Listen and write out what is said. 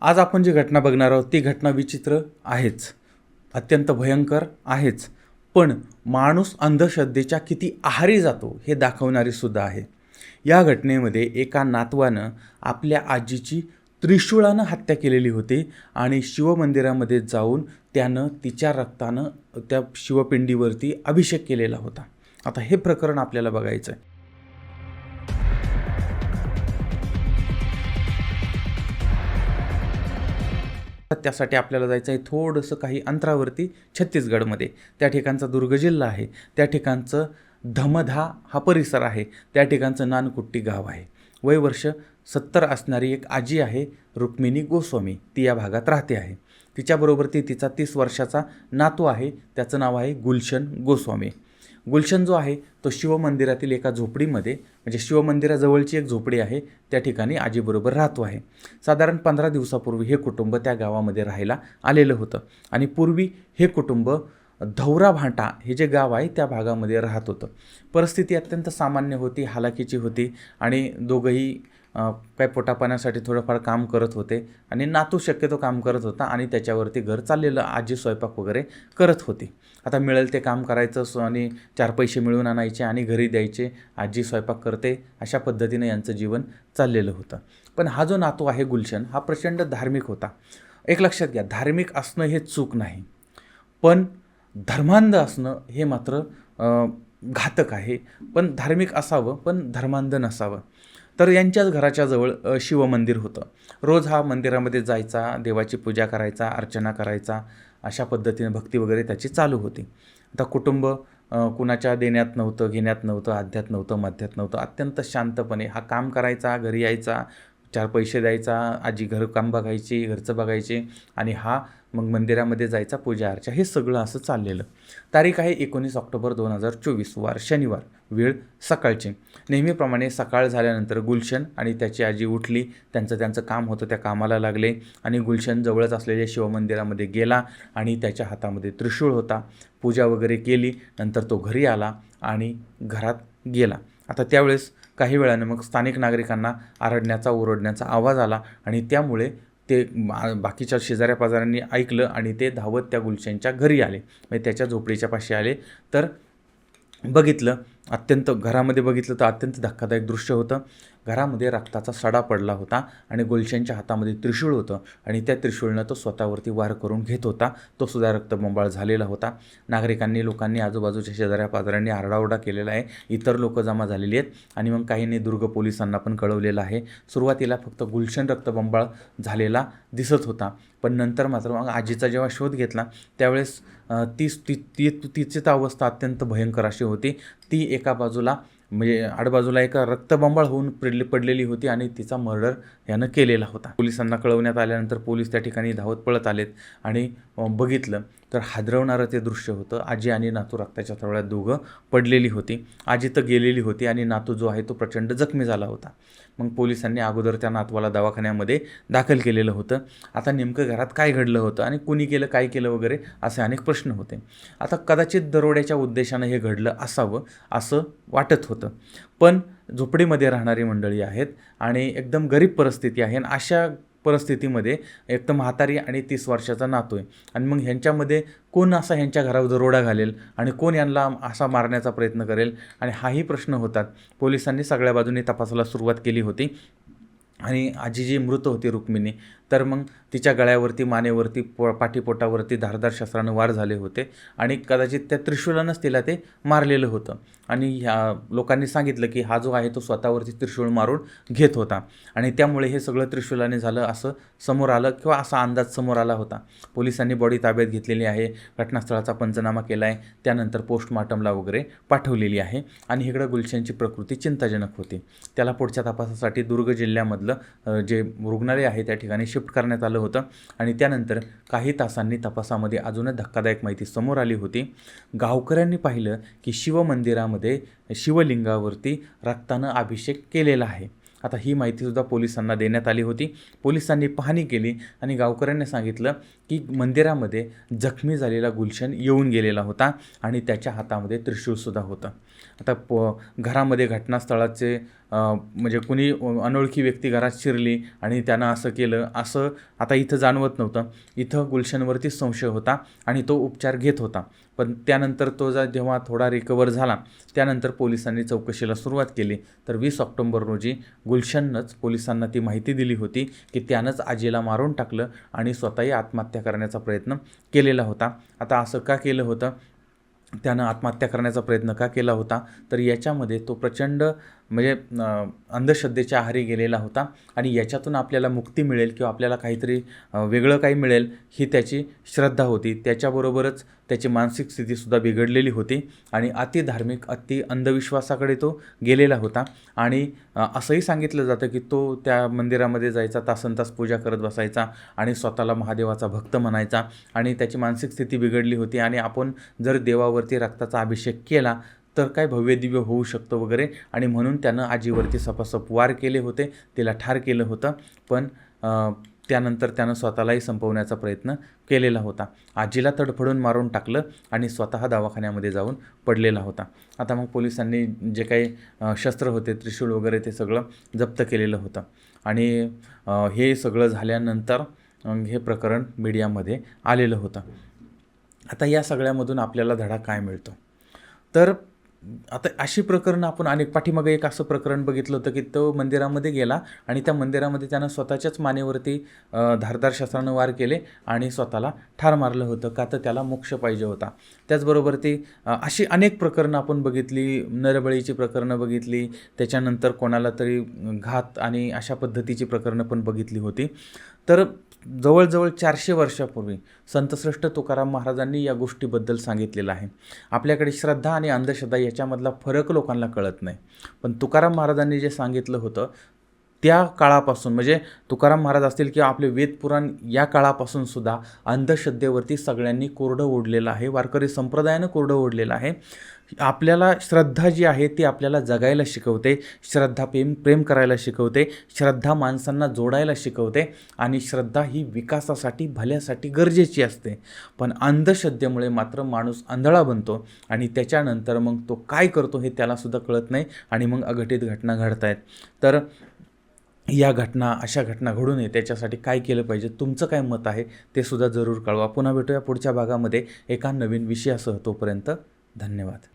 आज आपण जी घटना बघणार आहोत ती घटना विचित्र आहेच, अत्यंत भयंकर आहेच, पण माणूस अंधश्रद्धेच्या किती आहारी जातो हे दाखवणारी सुद्धा आहे. या घटनेमध्ये एका नातवानं आपल्या आजीची त्रिशूळानं हत्या केलेली होती आणि शिवमंदिरामध्ये जाऊन त्यानं तिच्या रक्तानं त्या शिवपिंडीवरती अभिषेक केलेला होता. आता हे प्रकरण आपल्याला बघायचं आहे. त्यासाठी आपल्याला जायचं आहे थोडंसं काही अंतरावरती छत्तीसगडमध्ये. त्या ठिकाणचा दुर्ग जिल्हा आहे, त्या ठिकाणचं धमधा हा परिसर आहे, त्या ठिकाणचं नानकुट्टी गाव आहे. वय वर्ष 70 असणारी एक आजी आहे, रुक्मिणी गोस्वामी, ती या भागात राहते आहे. तिच्याबरोबर तिचा 30 वर्षाचा नातू आहे, त्याचं नाव आहे गुलशन गोस्वामी. गुलशन जो आहे तो शिवमंदिरातील एका झोपडीमध्ये, म्हणजे शिवमंदिराजवळची एक झोपडी आहे, त्या ठिकाणी आजीबरोबर राहतो आहे. साधारण 15 दिवसापूर्वी हे कुटुंब त्या गावामध्ये राहायला आलेलं होतं आणि पूर्वी हे कुटुंब धौरा भांटा हे जे गाव आहे त्या भागामध्ये राहत होतं. परिस्थिती अत्यंत सामान्य होती, हालाकीची होती आणि दोघंही काय पोटापाण्यासाठी थोडंफार काम करत होते आणि नातू शक्यतो काम करत होता आणि त्याच्यावरती घर चाललेलं. आजी स्वयंपाक वगैरे करत होती. आता मिळेल ते काम करायचं आणि 4 पैसे मिळवून आणायचे आणि घरी द्यायचे. आजी स्वयंपाक करते, अशा पद्धतीनं यांचं जीवन चाललेलं होतं. पण हा जो नातू आहे गुलशन, हा प्रचंड धार्मिक होता. एक लक्षात घ्या, धार्मिक असणं हे चूक नाही, पण धर्मांध असणं हे मात्र घातक आहे. पण धार्मिक असावं पण धर्मांध नसावं. तर यांच्याच घराच्या जवळ शिवमंदिर होतं. रोज हा मंदिरामध्ये जायचा, देवाची पूजा करायचा, अर्चना करायचा, अशा पद्धतीने भक्ती वगैरे त्याची चालू होती. आता कुटुंब कुणाच्या देण्यात नव्हतं, घेण्यात नव्हतं, आध्यात नव्हतं, मध्यात नव्हतं. अत्यंत शांतपणे हा काम करायचा, घरी यायचा, 4 पैसे द्यायचा, आजी काम बघायची, घरचं बघायचे आणि हा मग मंदिरामध्ये जायचा, पूजा अर्चा, हे सगळं असं चाललेलं. तारीख आहे 19 ऑक्टोबर 2024, वार शनिवार, वेळ सकाळची. नेहमीप्रमाणे सकाळ झाल्यानंतर गुलशन आणि त्याची आजी उठली, त्यांचं काम होतं, त्या कामाला लागले आणि गुलशन जवळच असलेल्या शिवमंदिरामध्ये गेला आणि त्याच्या हातामध्ये त्रिशूळ होता. पूजा वगैरे केली, नंतर तो घरी आला आणि घरात गेला. आता त्यावेळेस काही वेळानं मग स्थानिक नागरिकांना आरडण्याचा ओरडण्याचा आवाज आला आणि त्यामुळे ते बाकीच्या शेजाऱ्यापाजाऱ्यांनी ऐकलं आणि ते धावत त्या गुलशनच्या घरी आले, म्हणजे त्याच्या झोपडीच्या पाशी आले. तर बघितलं, घरामध्ये बघितलं तर अत्यंत धक्कादायक दृश्य होतं. घरामध्ये रक्ताचा सडा पडला होता आणि गुलशनच्या हातामध्ये त्रिशूळ होतं आणि त्या त्रिशूळनं तो स्वतःवरती वार करून घेत होता. तो सुद्धा रक्तबंबाळ झालेला होता. लोकांनी आजूबाजूच्या शेजाऱ्यापाजाऱ्यांनी आरडाओरडा केलेला आहे. इतर लोक जमा झालेली आहेत आणि मग काहींनी दुर्ग पोलिसांना पण कळवलेलं आहे. सुरुवातीला फक्त गुलशन रक्तबंबाळ झालेला दिसत होता, पण नंतर मात्र मग आजीचा जेव्हा शोध घेतला त्यावेळेस तिची तर अवस्था अत्यंत भयंकर अशी होती. ती एका बाजूला म्हणजे आडबाजूला एका रक्तबंबाळ होऊन पडलेली होती आणि तिचा मर्डर यानं केलेला होता. पोलिसांना कळवण्यात आल्यानंतर पोलीस त्या ठिकाणी धावत पळत आलेत आणि बघितलं तर हादरवणारं ते दृश्य होतं. आजी आणि नातू रक्ताच्या तळ्यात दोघं पडलेली होती. आजी तर गेलेली होती आणि नातू जो आहे तो प्रचंड जखमी झाला होता. मग पोलिसांनी अगोदर त्या नातवाला दवाखान्यामध्ये दाखल केलेलं होतं. आता नेमकं घरात काय घडलं होतं आणि कुणी केलं, काय केलं वगैरे असे अनेक प्रश्न होते. आता कदाचित दरोड्याच्या उद्देशानं हे घडलं असावं असं वाटत होतं, पण झोपडीमध्ये राहणारी मंडळी आहेत आणि एकदम गरीब परिस्थिती आहे आणि अशा परिस्थितीमध्ये एक तर म्हातारी आणि 30 वर्षाचा नातू आहे आणि मग ह्यांच्यामध्ये कोण असा ह्यांच्या घरावर दरोडा घालेल आणि कोण यांना असा मारण्याचा प्रयत्न करेल आणि हाही प्रश्न होतात. पोलिसांनी सगळ्या बाजूने तपासाला सुरुवात केली होती आणि आजी जी मृत होती रुक्मिणी, तर मग तिच्या गळ्यावरती, मानेवरती, पाठीपोटावरती धारदार शस्त्रानं वार झाले होते आणि कदाचित त्या त्रिशूळानंच तिला ते मारलेलं होतं. आणि ह्या लोकांनी सांगितलं की हा जो आहे तो स्वतःवरती त्रिशूळ मारून घेत होता आणि त्यामुळे हे सगळं त्रिशूलाने झालं असं समोर आलं किंवा असा अंदाज समोर आला होता. पोलिसांनी बॉडी ताब्यात घेतलेली आहे, घटनास्थळाचा पंचनामा केला आहे, त्यानंतर पोस्टमॉर्टमला वगैरे पाठवलेली आहे आणि इकडं गुलशनची प्रकृती चिंताजनक होती. त्याला पुढच्या तपासासाठी दुर्ग जिल्ह्यामधलं जे रुग्णालय आहे त्या ठिकाणी शिफ्ट करण्यात आलं होतं आणि त्यानंतर काही तासांनी तपासामध्ये अजूनच धक्कादायक माहिती समोर आली होती. गावकऱ्यांनी पाहिलं की शिवमंदिरामध्ये शिवलिंगावरती रक्तानं अभिषेक केलेला आहे. आता ही माहितीसुद्धा पोलिसांना देण्यात आली होती. पोलिसांनी पाहणी केली आणि गावकऱ्यांनी सांगितलं की मंदिरामध्ये जखमी झालेला गुलशन येऊन गेलेला होता आणि त्याच्या हातामध्ये त्रिशूळसुद्धा होतं. आता घरामध्ये घटनास्थळाचे म्हणजे कुणी अनोळखी व्यक्ती घरात शिरली आणि त्यानं असं केलं असं आता इथं जाणवत नव्हतं. इथं गुलशनवरतीच संशय होता आणि तो उपचार घेत होता. पण त्यानंतर तो जेव्हा थोडा रिकवर झाला त्यानंतर पोलिसांनी चौकशीला सुरुवात केली. तर 20 ऑक्टोबर रोजी गुलशननंच पोलिसांना ती माहिती दिली होती की त्यानंच आजीला मारून टाकलं आणि स्वतःही आत्महत्या करण्याचा प्रयत्न केलेला होता. आता असं का केलं होतं, त्यानं आत्महत्या करण्याचा प्रयत्न का केला होता, तर याच्यामध्ये तो प्रचंड म्हणजे अंधश्रद्धेच्या आहारी गेलेला होता आणि याच्यातून आपल्याला मुक्ती मिळेल किंवा आपल्याला काहीतरी वेगळं काही मिळेल ही त्याची श्रद्धा होती. त्याच्याबरोबरच त्याची मानसिक स्थितीसुद्धा बिघडलेली होती आणि अति धार्मिक अति अंधविश्वासाकडे तो गेलेला होता. आणि असंही सांगितलं जातं की तो त्या मंदिरामध्ये जायचा, तासनतास पूजा करत बसायचा आणि स्वतःला महादेवाचा भक्त म्हणायचा आणि त्याची मानसिक स्थिती बिघडली होती आणि आपण जर देवावरती रक्ताचा अभिषेक केला तर काय भव्य दिव्य होऊ शकतं वगैरे, आणि म्हणून त्यानं आजीवरती सपासप वार केले होते, तिला ठार केलं होतं. पण त्यानंतर त्यानं स्वतःलाही संपवण्याचा प्रयत्न केलेला होता. आजीला तडफडून मारून टाकलं आणि स्वतः दवाखान्यामध्ये जाऊन पडलेला होता. आता मग पोलिसांनी जे काही शस्त्र होते, त्रिशूळ वगैरे, ते सगळं जप्त केलेलं होतं आणि हे सगळं झाल्यानंतर हे प्रकरण मीडियामध्ये आलेलं होतं. आता या सगळ्यामधून आपल्याला धडा काय मिळतो, तर आता अशी प्रकरणं आपण अनेक, पाठीमागे एक असं प्रकरण बघितलं होतं की तो मंदिरामध्ये गेला आणि त्या मंदिरामध्ये त्यानं स्वतःच्याच मानेवरती धारदार शस्त्रानं वार केले आणि स्वतःला ठार मारलं होतं, का तर त्याला मोक्ष पाहिजे होता. त्याचबरोबर ती अशी अनेक प्रकरणं आपण बघितली, नरबळीची प्रकरणं बघितली, त्याच्यानंतर कोणाला तरी घात आणि अशा पद्धतीची प्रकरणं पण बघितली होती. तर जवळजवळ 400 वर्षापूर्वी संतश्रेष्ठ तुकाराम महाराजांनी या गोष्टीबद्दल सांगितलेलं आहे. आपल्याकडे श्रद्धा आणि अंधश्रद्धा याच्यामधला फरक लोकांना कळत नाही, पण तुकाराम महाराजांनी जे सांगितलं होतं त्या काळापासून, म्हणजे तुकाराम महाराज असतील किंवा आपले वेदपुराण, या काळापासून सुद्धा अंधश्रद्धेवरती सगळ्यांनी कोरडं ओढलेलं आहे, वारकरी संप्रदायानं कोरडं ओढलेलं आहे. आपल्याला श्रद्धा जी आहे ती आपल्याला जगायला शिकवते, श्रद्धा प्रेम करायला शिकवते, श्रद्धा माणसांना जोडायला शिकवते आणि श्रद्धा ही विकासासाठी, भल्यासाठी गरजेची असते. पण अंधश्रद्धेमुळे मात्र माणूस आंधळा बनतो आणि त्याच्यानंतर मग तो काय करतो हे त्यालासुद्धा कळत नाही आणि मग अघटित घटना घडत आहेत. तर या घटना, अशा घटना घडू नये त्याच्यासाठी काय केलं पाहिजे, तुमचं काय मत आहे ते सुद्धा जरूर कळवा. पुन्हा भेटूया पुढच्या भागामध्ये एका नवीन विषयासह. तोपर्यंत धन्यवाद.